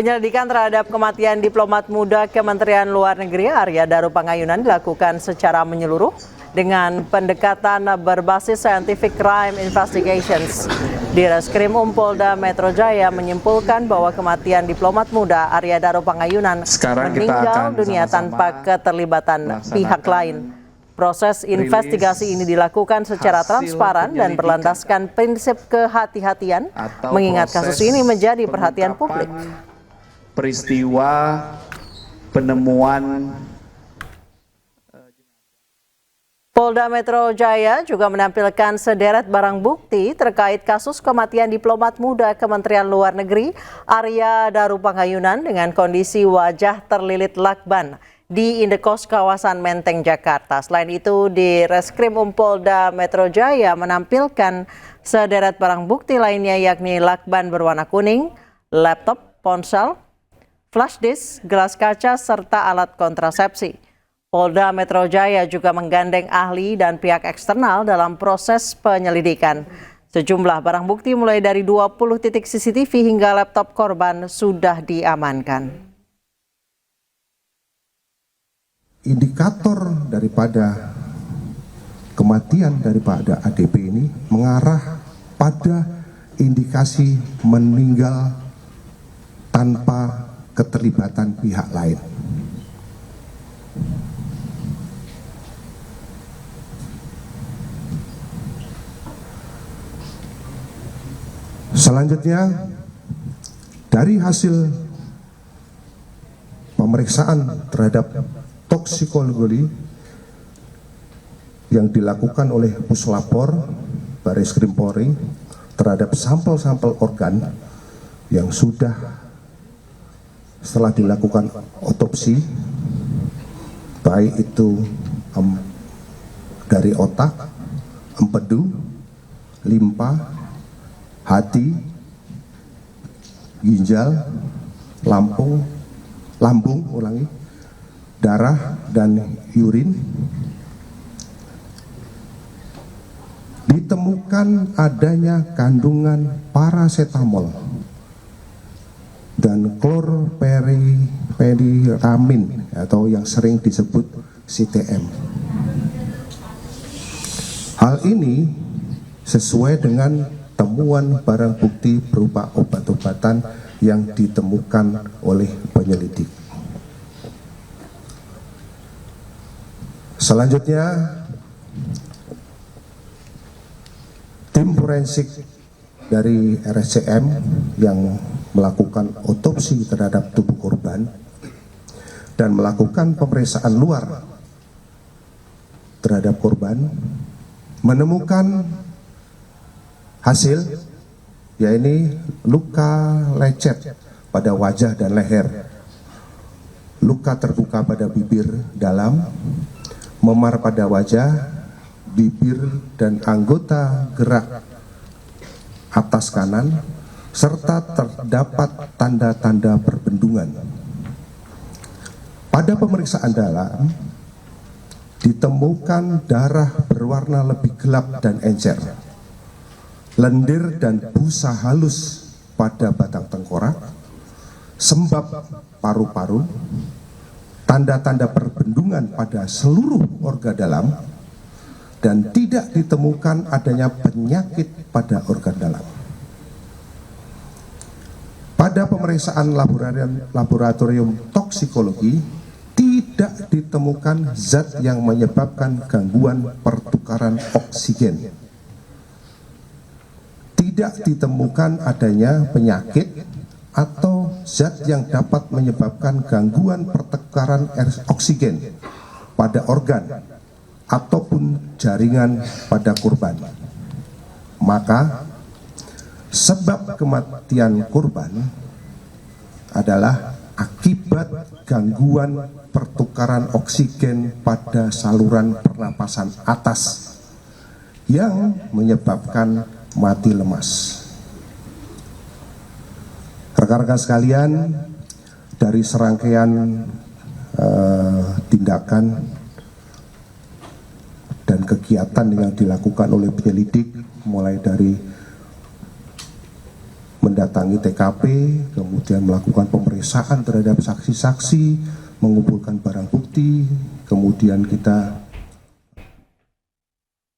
Penyelidikan terhadap kematian diplomat muda Kementerian Luar Negeri Arya Daru Pangayunan dilakukan secara menyeluruh dengan pendekatan berbasis Scientific Crime Investigations. Direskrim Polda Metro Jaya menyimpulkan bahwa kematian diplomat muda Arya Daru Pangayunan meninggal dunia tanpa keterlibatan pihak lain. Proses investigasi ini dilakukan secara transparan dan berlandaskan prinsip kehati-hatian, mengingat kasus ini menjadi perhatian publik. Peristiwa penemuan. Polda Metro Jaya juga menampilkan sederet barang bukti terkait kasus kematian diplomat muda Kementerian Luar Negeri Arya Daru Pangayunan dengan kondisi wajah terlilit lakban di Indekos kawasan Menteng, Jakarta. Selain itu, di Reskrim Polda Metro Jaya menampilkan sederet barang bukti lainnya yakni lakban berwarna kuning, laptop, ponsel, flash disk, gelas kaca, serta alat kontrasepsi. Polda Metro Jaya juga menggandeng ahli dan pihak eksternal dalam proses penyelidikan. Sejumlah barang bukti mulai dari 20 titik CCTV hingga laptop korban sudah diamankan. Indikator daripada kematian daripada ADP ini mengarah pada indikasi meninggal tanpa keterlibatan pihak lain. Selanjutnya, dari hasil pemeriksaan terhadap toksikologi yang dilakukan oleh Puslapor Bareskrim Polri terhadap sampel-sampel organ yang sudah setelah dilakukan otopsi, baik itu dari otak, empedu, limpa, hati, ginjal, lambung, darah dan urin, ditemukan adanya kandungan parasetamol dan klorperiramin atau yang sering disebut CTM. Hal ini sesuai dengan temuan barang bukti berupa obat-obatan yang ditemukan oleh penyelidik. Selanjutnya, tim forensik dari RSCM yang melakukan otopsi terhadap tubuh korban dan melakukan pemeriksaan luar terhadap korban menemukan hasil yaitu luka lecet pada wajah dan leher, luka terbuka pada bibir dalam, memar pada wajah, bibir dan anggota gerak atas kanan, serta terdapat tanda-tanda perbendungan. Pada pemeriksaan dalam, ditemukan darah berwarna lebih gelap dan encer, lendir dan busa halus pada batang tengkorak, sembab paru-paru, tanda-tanda perbendungan pada seluruh organ dalam, dan tidak ditemukan adanya penyakit pada organ dalam. Pada pemeriksaan laboratorium toksikologi, tidak ditemukan zat yang menyebabkan gangguan pertukaran oksigen. Tidak ditemukan adanya penyakit atau zat yang dapat menyebabkan gangguan pertukaran oksigen pada organ ataupun jaringan pada korban. Maka sebab kematian korban adalah akibat gangguan pertukaran oksigen pada saluran pernapasan atas yang menyebabkan mati lemas. Rekan-rekan sekalian, dari serangkaian tindakan dan kegiatan yang dilakukan oleh penyelidik, mulai dari mendatangi TKP, kemudian melakukan pemeriksaan terhadap saksi-saksi, mengumpulkan barang bukti, kemudian kita.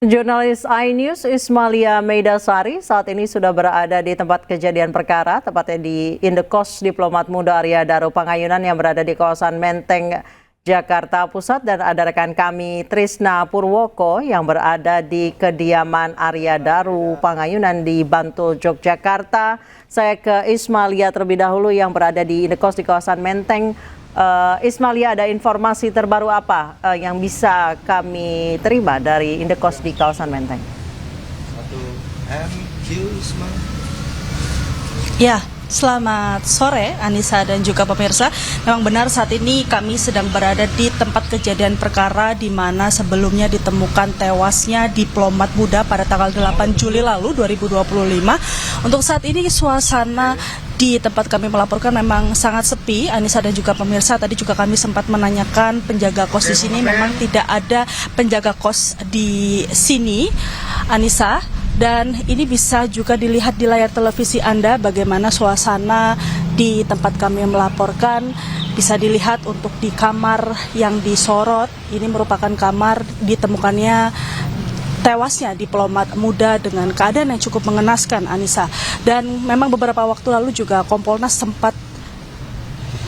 Jurnalis iNews Ismalia Meidasari saat ini sudah berada di tempat kejadian perkara, tepatnya di Indekos Diplomat Muda Arya Daru Pangayunan yang berada di kawasan Menteng, Jakarta Pusat, dan ada rekan kami Trisna Purwoko yang berada di kediaman Arya Daru Pangayunan di Bantul, Yogyakarta. Saya ke Ismalia terlebih dahulu yang berada di Indekos di kawasan Menteng. Ismalia, ada informasi terbaru apa yang bisa kami terima dari Indekos di kawasan Menteng? Ya, selamat sore Anissa dan juga pemirsa. Memang benar saat ini kami sedang berada di tempat kejadian perkara di mana sebelumnya ditemukan tewasnya diplomat muda pada tanggal 8 Juli lalu 2025. Untuk saat ini suasana di tempat kami melaporkan memang sangat sepi, Anissa dan juga pemirsa. Tadi juga kami sempat menanyakan penjaga kos di sini, memang tidak ada penjaga kos di sini, Anissa. Dan ini bisa juga dilihat di layar televisi Anda bagaimana suasana di tempat kami melaporkan. Bisa dilihat untuk di kamar yang disorot, ini merupakan kamar ditemukannya tewasnya diplomat muda dengan keadaan yang cukup mengenaskan, Anissa. Dan memang beberapa waktu lalu juga Kompolnas sempat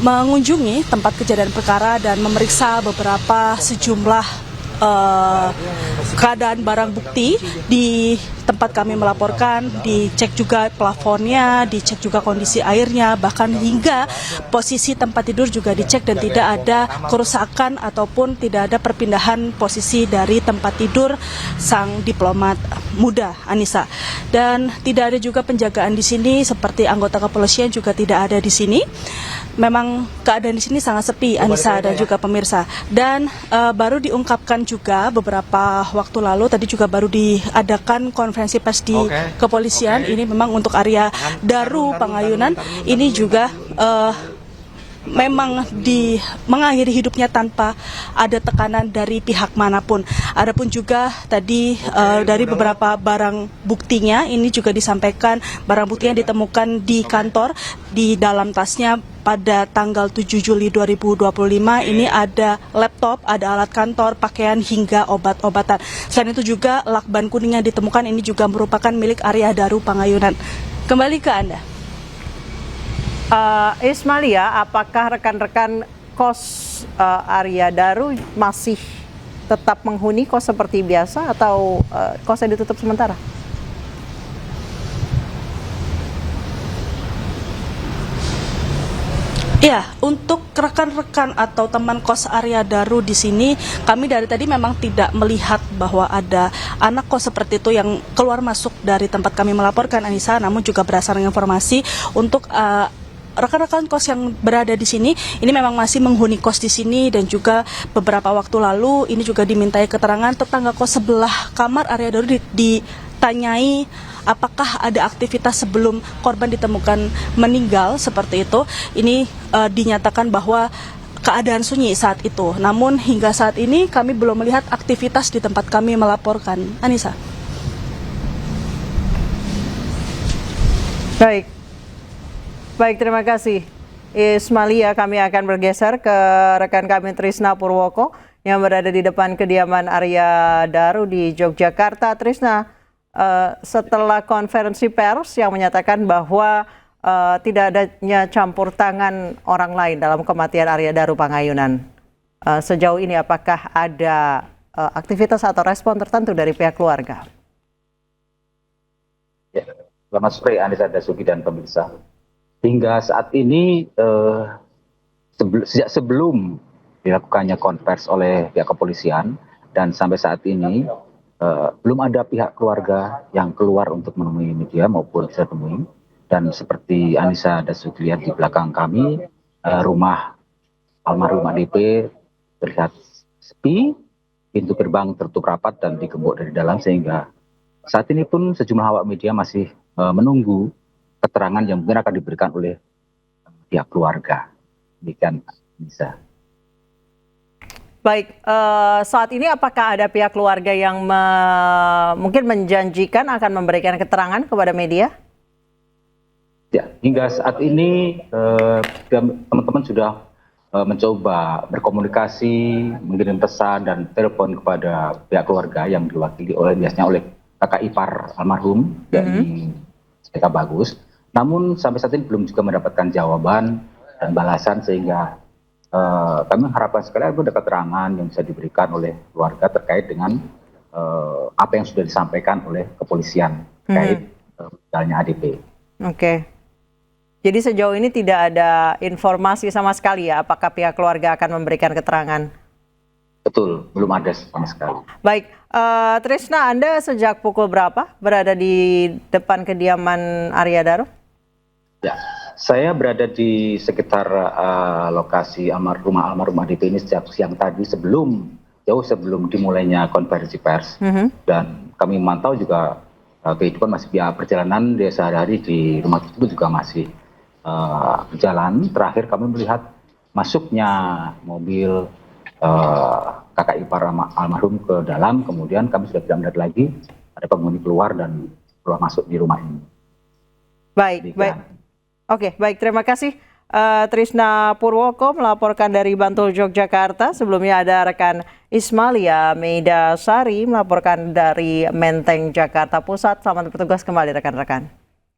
mengunjungi tempat kejadian perkara dan memeriksa beberapa sejumlah keadaan barang bukti di tempat kami melaporkan, dicek juga plafonnya, dicek juga kondisi airnya, bahkan hingga posisi tempat tidur juga dicek dan tidak ada kerusakan ataupun tidak ada perpindahan posisi dari tempat tidur sang diplomat muda, Anissa. Dan tidak ada juga penjagaan di sini seperti anggota kepolisian juga tidak ada di sini. Memang keadaan di sini sangat sepi, Anissa dan juga pemirsa. Dan baru diungkapkan juga beberapa waktu lalu, tadi juga baru diadakan konferensi pers di kepolisian. Ini memang untuk Arya Daru Pangayunan, ini juga memang mengakhiri hidupnya tanpa ada tekanan dari pihak manapun. Adapun juga tadi dari beberapa barang buktinya, ini juga disampaikan barang bukti yang ditemukan di kantor, di dalam tasnya pada tanggal 7 Juli 2025 ini ada laptop, ada alat kantor, pakaian hingga obat-obatan. Selain itu juga lakban kuning yang ditemukan ini juga merupakan milik Arya Daru Pangayunan. Kembali ke Anda. Ismalia, apakah rekan-rekan kos Arya Daru masih tetap menghuni kos seperti biasa atau kosnya ditutup sementara? Ya, untuk rekan-rekan atau teman kos Arya Daru di sini, kami dari tadi memang tidak melihat bahwa ada anak kos seperti itu yang keluar masuk dari tempat kami melaporkan, Anissa. Namun juga berdasarkan informasi untuk rekan-rekan kos yang berada di sini, ini memang masih menghuni kos di sini, dan juga beberapa waktu lalu ini juga dimintai keterangan tetangga kos sebelah kamar Arya Daru ditanyai apakah ada aktivitas sebelum korban ditemukan meninggal seperti itu. Ini dinyatakan bahwa keadaan sunyi saat itu. Namun hingga saat ini kami belum melihat aktivitas di tempat kami melaporkan. Anissa. Baik, terima kasih Ismalia. Kami akan bergeser ke rekan kami Trisna Purwoko yang berada di depan kediaman Arya Daru di Yogyakarta. Trisna, setelah konferensi pers yang menyatakan bahwa tidak adanya campur tangan orang lain dalam kematian Arya Daru Pangayunan, sejauh ini apakah ada aktivitas atau respon tertentu dari pihak keluarga? Ya, selamat sore Anissa Dasuki dan pemirsa. Hingga saat ini, sejak sebelum dilakukannya konvers oleh pihak kepolisian dan sampai saat ini, belum ada pihak keluarga yang keluar untuk menemui media maupun bisa temui. Dan seperti Anissa Dasuki lihat di belakang kami, rumah almarhum ADP terlihat sepi, pintu gerbang tertutup rapat dan digembok dari dalam, sehingga saat ini pun sejumlah awak media masih menunggu keterangan yang mungkin akan diberikan oleh pihak keluarga. Demikian, bisa. Baik, saat ini apakah ada pihak keluarga yang mungkin menjanjikan akan memberikan keterangan kepada media? Ya, hingga saat ini teman-teman sudah mencoba berkomunikasi, mengirim pesan dan telepon kepada pihak keluarga yang diwakili biasanya oleh kakak ipar almarhum dari Eka Bagus. Namun sampai saat ini belum juga mendapatkan jawaban dan balasan, sehingga kami harapkan sekali ada keterangan yang bisa diberikan oleh keluarga terkait dengan apa yang sudah disampaikan oleh kepolisian terkait misalnya ADP. Oke. Jadi sejauh ini tidak ada informasi sama sekali ya, apakah pihak keluarga akan memberikan keterangan? Betul, belum ada sama sekali. Baik, Trisna, Anda sejak pukul berapa berada di depan kediaman Arya Daro? Ya, saya berada di sekitar lokasi rumah almarhum ADP ini sejak siang tadi, jauh sebelum dimulainya konferensi pers. Dan kami memantau juga kehidupan masih perjalanan dia sehari-hari di rumah tersebut juga masih berjalan. Terakhir kami melihat masuknya mobil kakak ipar almarhum ke dalam, kemudian kami sudah tidak melihat lagi ada penghuni keluar dan keluar masuk di rumah ini. Baik, baik. Oke, baik, terima kasih. Trisna Purwoko melaporkan dari Bantul, Yogyakarta. Sebelumnya ada rekan Ismalia Meida Sari melaporkan dari Menteng, Jakarta Pusat. Selamat bertugas kembali rekan-rekan.